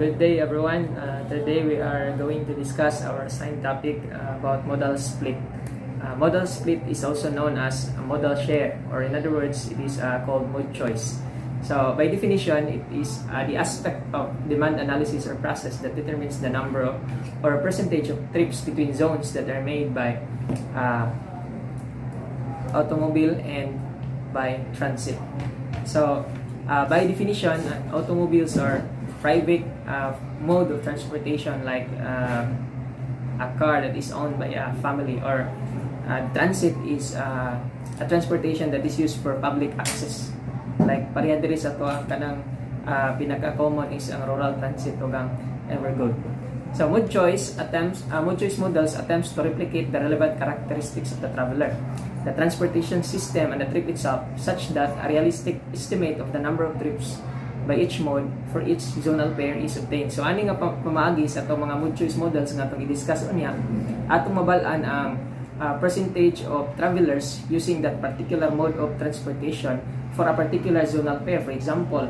Good day everyone. Today we are going to discuss our assigned topic about modal split. Modal split is also known as a modal share, or in other words, it is called mode choice. So by definition, it is the aspect of demand analysis or process that determines the number of or percentage of trips between zones that are made by automobile and by transit. So by definition, automobiles are private mode of transportation, like a car that is owned by a family, or transit is a transportation that is used for public access, like pareha diri sa to ang kanang pinaka-common is ang rural transit o ang Evergood. So mode choice models attempts to replicate the relevant characteristics of the traveler, the transportation system, and the trip itself, such that a realistic estimate of the number of trips by each mode for each zonal pair is obtained. So ani nga pamaagi sa itong mga mode choice models nga itong i-discuss unya, atong mabalaan ang percentage of travelers using that particular mode of transportation for a particular zonal pair. For example,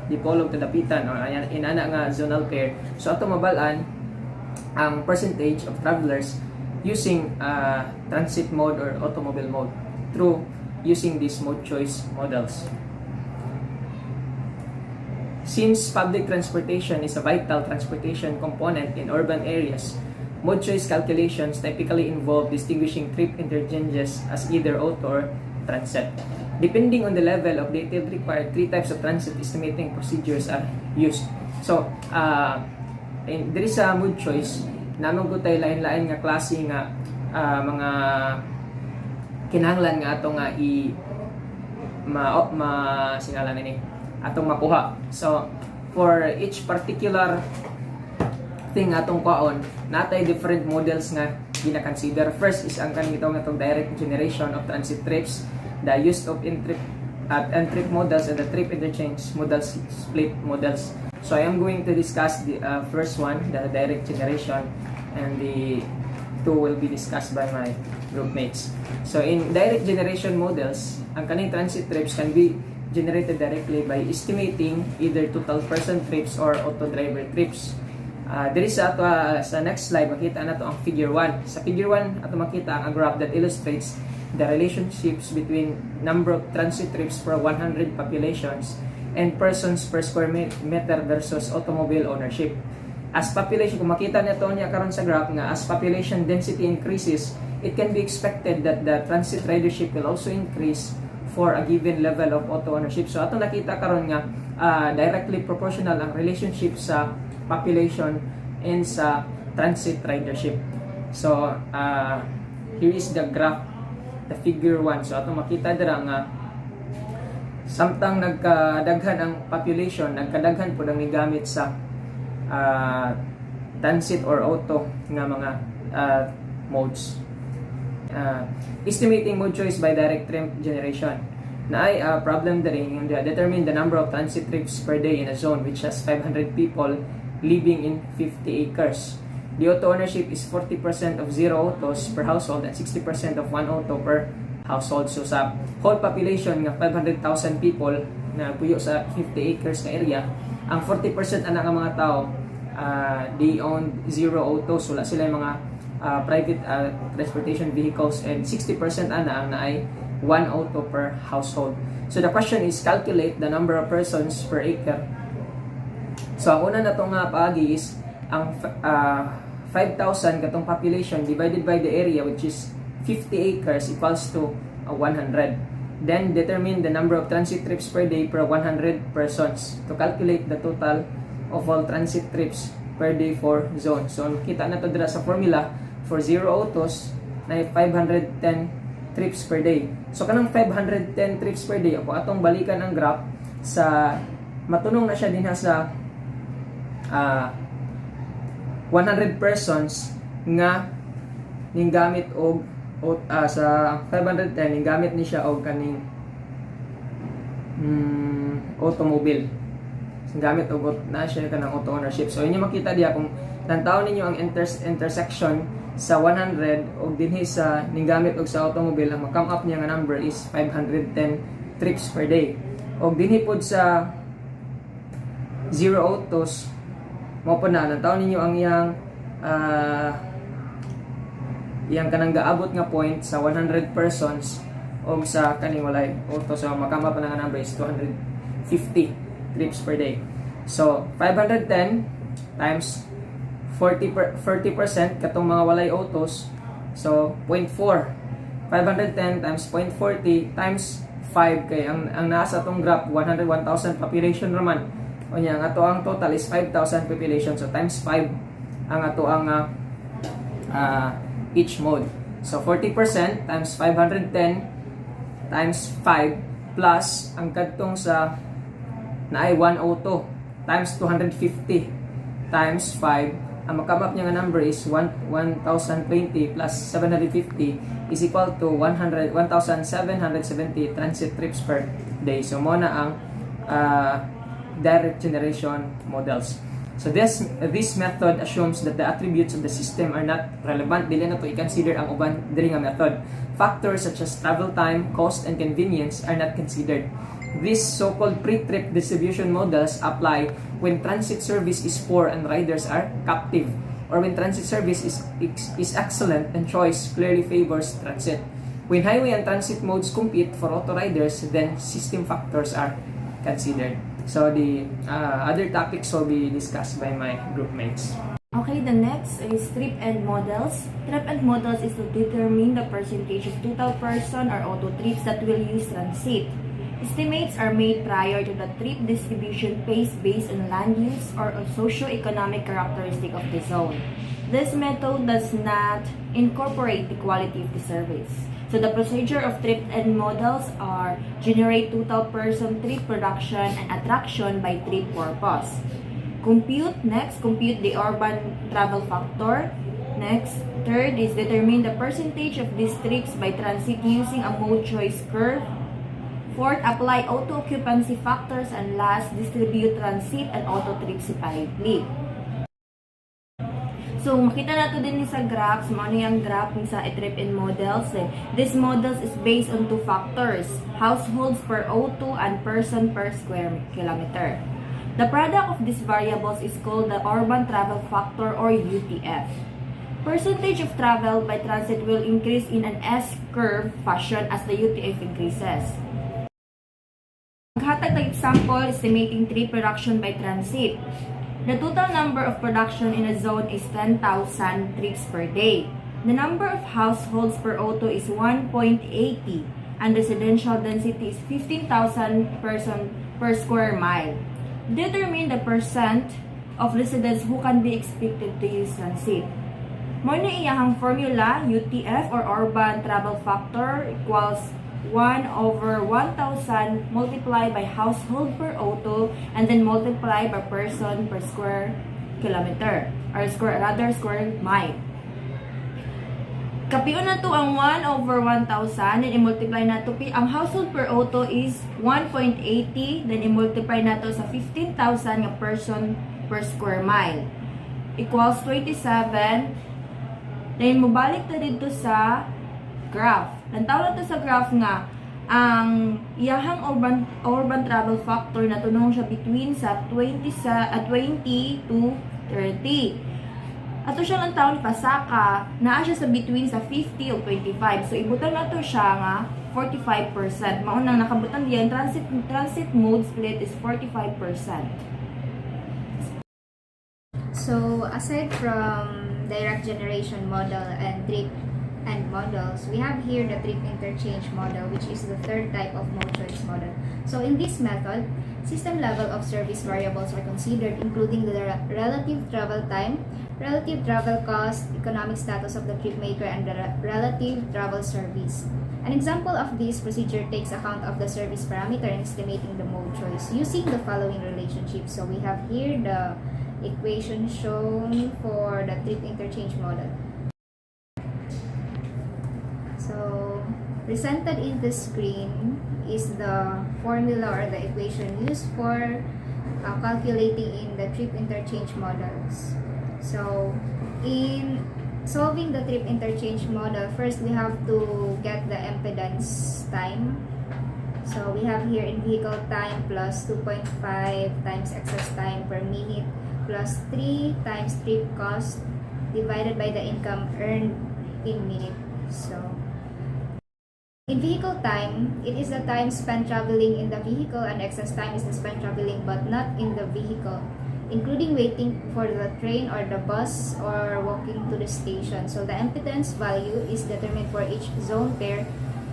Dipolog to Dapitan, or inana nga zonal pair. So atong mabalaan ang percentage of travelers using transit mode or automobile mode through using these mode choice models. Since public transportation is a vital transportation component in urban areas, mode choice calculations typically involve distinguishing trip interchanges as either auto or transit. Depending on the level of detail required, three types of transit estimating procedures are used. So, there is a mode choice, naman ko tayo lain-lain nga klase nga mga kinahanglan nga atong nga singalan ini atong makuha. So for each particular thing atong kaon, natay different models nga gina-consider. First is ang kanang itong direct generation of transit trips, the use of in-trip models, and the trip interchange models, split models. So I am going to discuss the first one, the direct generation, and the two will be discussed by my groupmates. So in direct generation models, ang kaning transit trips can be generated directly by estimating either total person trips or auto driver trips. There is sa next slide, makita na to ang figure 1. Sa figure 1, ato makita ang graph that illustrates the relationships between number of transit trips per 100 populations and persons per square meter versus automobile ownership. As population, kung makita nito niya karon sa graph nga, as population density increases, it can be expected that the transit ridership will also increase for a given level of auto ownership. So ato nakita karon nga directly proportional ang relationship sa population and sa transit ridership. So here is the graph, the figure 1. So ato makita dira nga samtang nagkadaghan ang population, nagkadaghan pud ang gigamit sa transit or auto nga mga modes. Estimating mode choice by direct trip generation. Na ay problem diri yung determine the number of transit trips per day in a zone which has 500 people living in 50 acres. The auto ownership is 40% of 0 autos per household and 60% of 1 auto per household. So sa whole population nga 500,000 people na puyo sa 50 acres na area, ang 40% ana nga mga tao they own 0 autos, wala sila yung mga private transportation vehicles, and 60% ana ang naay 1 auto per household. So the question is calculate the number of persons per acre. So ang una na itong paagi is ang 5,000 katong population divided by the area, which is 50 acres, equals to 100. Then determine the number of transit trips per day per 100 persons to calculate the total of all transit trips per day for zone. So kita na to dira sa formula. For 0 autos na 510 trips per day. So kanang 510 trips per day, ako atong balikan ang graph sa matunong na siya din sa 100 persons nga ning gamit og sa 510 ning gamit ni siya og kaning automobile. Gamit og na siya kanang auto ownership. So inyo makita diha kung tantaw ninyo ang intersection sa 100 og dinhi sa ning-gamit og sa automobile, ang ma-come up niya nga number is 510 trips per day. Og dinhi pod sa 0 autos mo po na nantaw ninyo ang iyang kanang gaabot nga point sa 100 persons o sa kaning walay auto. So makama pa na nga number is 250 trips per day. So 510 times 40% katong mga walay autos. So 0.4 510 times 0.40 times 5 kay ang nasa atong graph 101,000 population raman. O nya ang ato ang total is 5,000 population, so times 5 ang ato ang each mode. So 40% times 510 times 5 plus ang kadtong sa naay 1 auto times 250 times 5. Ang makamap niya nga number is 1,020 plus 750 is equal to 1,770 transit trips per day. So mo na ang direct generation models. So this method assumes that the attributes of the system are not relevant. Dili na to i-consider ang uban diri nga method. Factors such as travel time, cost, and convenience are not considered. These so-called pre-trip distribution models apply when transit service is poor and riders are captive, or when transit service is excellent and choice clearly favors transit. When highway and transit modes compete for auto riders, then system factors are considered. So the other topics will be discussed by my group mates. Okay, the next is trip end models. Trip end models is to determine the percentage of total person or auto trips that will use transit. Estimates are made prior to the trip distribution phase based on land use or on socio-economic characteristic of the zone. This method does not incorporate the quality of the service. So the procedure of trip end models are generate total person trip production and attraction by trip purpose. Compute the urban travel factor. Next, third is determine the percentage of these trips by transit using a mode choice curve. Fourth, apply auto occupancy factors, and last, distribute transit and auto trips separately. So, makita nato din ni sa graphs, ano yung graph ni sa trip in models. This models is based on two factors, households per auto and person per square kilometer. The product of these variables is called the urban travel factor or UTF. Percentage of travel by transit will increase in an S-curve fashion as the UTF increases. Maghatag ng example, estimating trip production by transit. The total number of production in a zone is 10,000 trips per day. The number of households per auto is 1.80 and residential density is 15,000 person per square mile. Determine the percent of residents who can be expected to use transit. Mo na iyahang formula, UTF or urban travel factor equals 1/1000 multiplied by household per auto and then multiply by person per square kilometer or square mile. Kapiyon na to ang 1/1000 then i-multiply na to ang household per auto is 1.80 then i-multiply na to sa 15,000 nga person per square mile equals 27. Then mubalik ta dito sa graph. Nantaw na to sa graph nga ang iyahang urban travel factor na tunong siya between sa 20 to 30. Ato siya lang taon pasaka, naa siya sa between sa 50 o 25. So ibutan na to siya nga 45%. Maunang nakabutan diyan transit mode split is 45%. So aside from direct generation model and trip and models, we have here the trip interchange model, which is the third type of mode choice model. So in this method, system level of service variables are considered, including the relative travel time, relative travel cost, economic status of the trip maker, and the relative travel service. An example of this procedure takes account of the service parameter in estimating the mode choice using the following relationship. So we have here the equation shown for the trip interchange model. So, presented in the screen is the formula or the equation used for calculating in the trip interchange models. So, in solving the trip interchange model, first we have to get the impedance time. So we have here in vehicle time plus 2.5 times excess time per minute plus 3 times trip cost divided by the income earned in minute. So in vehicle time, it is the time spent traveling in the vehicle, and excess time is the spent traveling but not in the vehicle, including waiting for the train or the bus or walking to the station. So the impedance value is determined for each zone pair,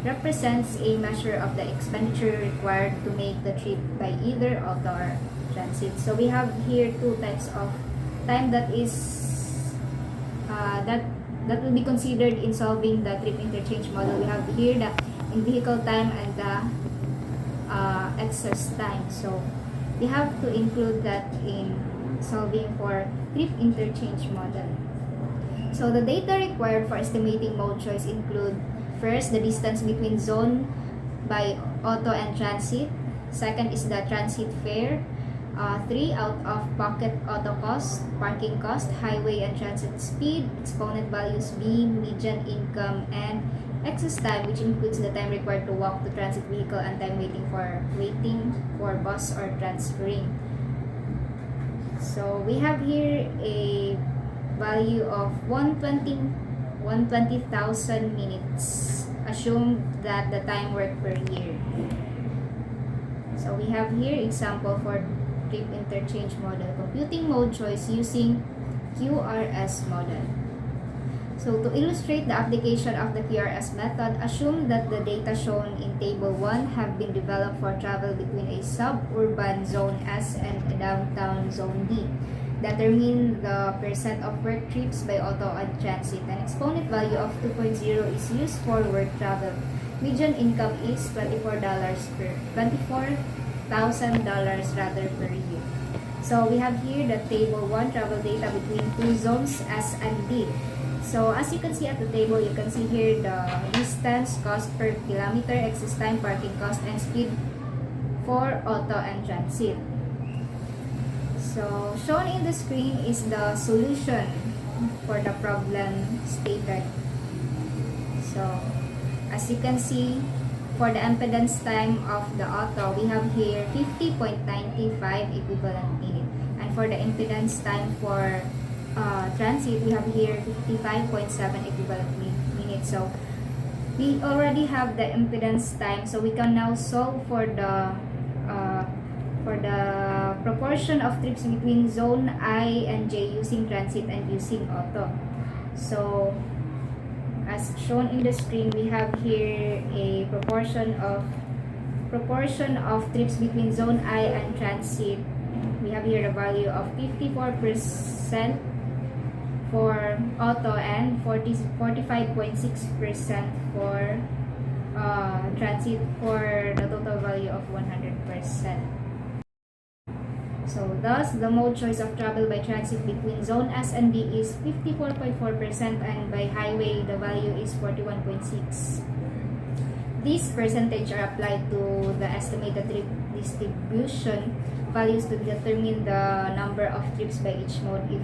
represents a measure of the expenditure required to make the trip by either auto or transit. So we have here two types of time that is that will be considered in solving the trip interchange model. We have here the in-vehicle time and the excess time. So we have to include that in solving for trip interchange model. So the data required for estimating mode choice include first, the distance between zone by auto and transit. Second is the transit fare. 3 out of pocket auto cost, parking cost, highway and transit speed, exponent values being median income, and excess time, which includes the time required to walk to transit vehicle and time waiting for bus or transferring. So we have here a value of 120,000 minutes. Assume that the time worked per year. So we have here example for trip interchange model, computing mode choice using QRS model. So to illustrate the application of the QRS method, assume that the data shown in table 1 have been developed for travel between a suburban zone S and a downtown zone D. Determine the percent of work trips by auto and transit. An exponent value of 2.0 is used for work travel. Median income is $24,000 rather per year. So we have here the table 1 travel data between two zones S and D. So as you can see at the table, you can see here the distance, cost per kilometer, excess time, parking cost, and speed for auto and transit. So shown in the screen is the solution for the problem stated. So as you can see, for the impedance time of the auto, we have here 50.95 equivalent minute. And for the impedance time for transit, we have here 55.7 equivalent minute. So we already have the impedance time, so we can now solve for the proportion of trips between zone I and J using transit and using auto. So as shown in the screen, we have here a proportion of trips between zone I and transit. We have here the value of 54% for auto and 45.6% for transit, for the total value of 100%. So thus, the mode choice of travel by transit between zone S and D is 54.4%, and by highway, the value is 41.6%. These percentages are applied to the estimated trip distribution values to determine the number of trips by each mode. If,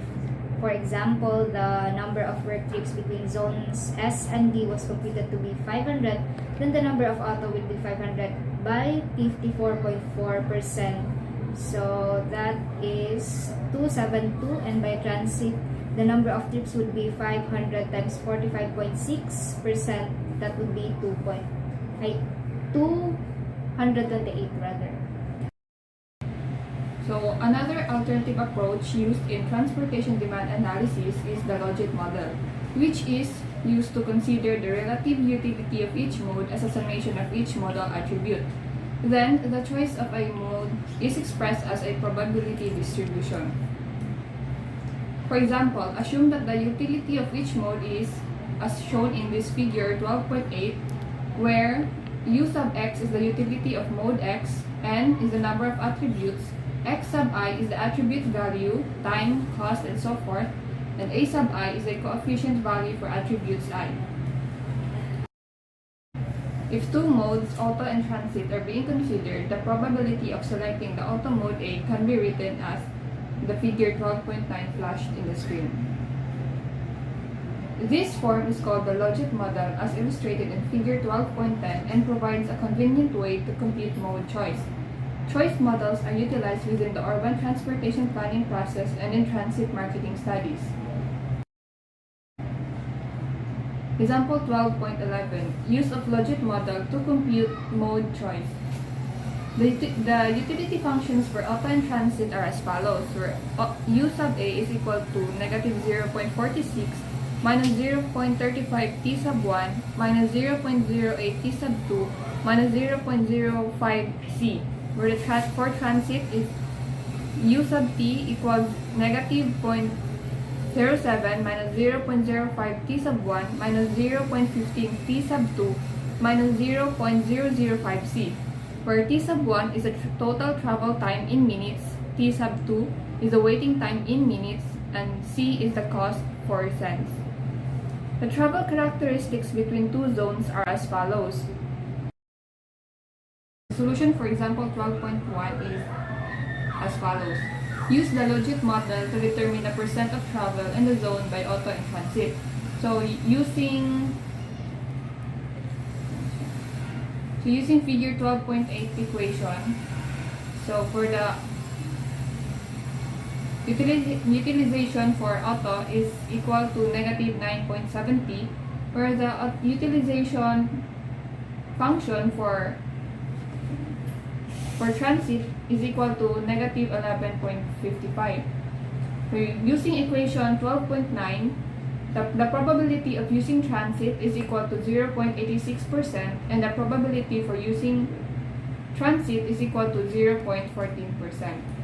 for example, the number of work trips between zones S and D was computed to be 500, then the number of auto will be 500 by 54.4%. So that is 272, and by transit, the number of trips would be 500 times 45.6%. That would be 228 rather. So another alternative approach used in transportation demand analysis is the logic model, which is used to consider the relative utility of each mode as a summation of each modal attribute. Then, the choice of a mode is expressed as a probability distribution. For example, assume that the utility of each mode is, as shown in this figure 12.8, where U sub x is the utility of mode x, n is the number of attributes, x sub I is the attribute value, time, cost, and so forth, and a sub I is a coefficient value for attributes I. If two modes, auto and transit, are being considered, the probability of selecting the auto mode A can be written as the figure 12.9 flashed in the screen. This form is called the logit model as illustrated in figure 12.10 and provides a convenient way to compute mode choice. Choice models are utilized within the urban transportation planning process and in transit marketing studies. Example 12.11 Use of logit model to compute mode choice. The utility functions for auto and transit are as follows, where U sub A is equal to negative 0.46 minus 0.35 T sub 1 minus 0.08 T sub 2 minus 0.05 C, where the for transit is U sub T equals negative 0.07 minus 0.05 T sub 1 minus 0.15 T sub 2 minus 0.005 C, where T sub 1 is the total travel time in minutes, T sub 2 is the waiting time in minutes, and C is the cost for cents. The travel characteristics between two zones are as follows. The solution for example 12.1 is as follows. Use the logit model to determine the percent of travel in the zone by auto and transit. So using figure 12.8 equation, so for the utilization for auto is equal to negative 9.70, where the utilization function for transit is equal to negative 11.55. So using equation 12.9, the probability of using transit is equal to 0.86% and the probability for using transit is equal to 0.14%.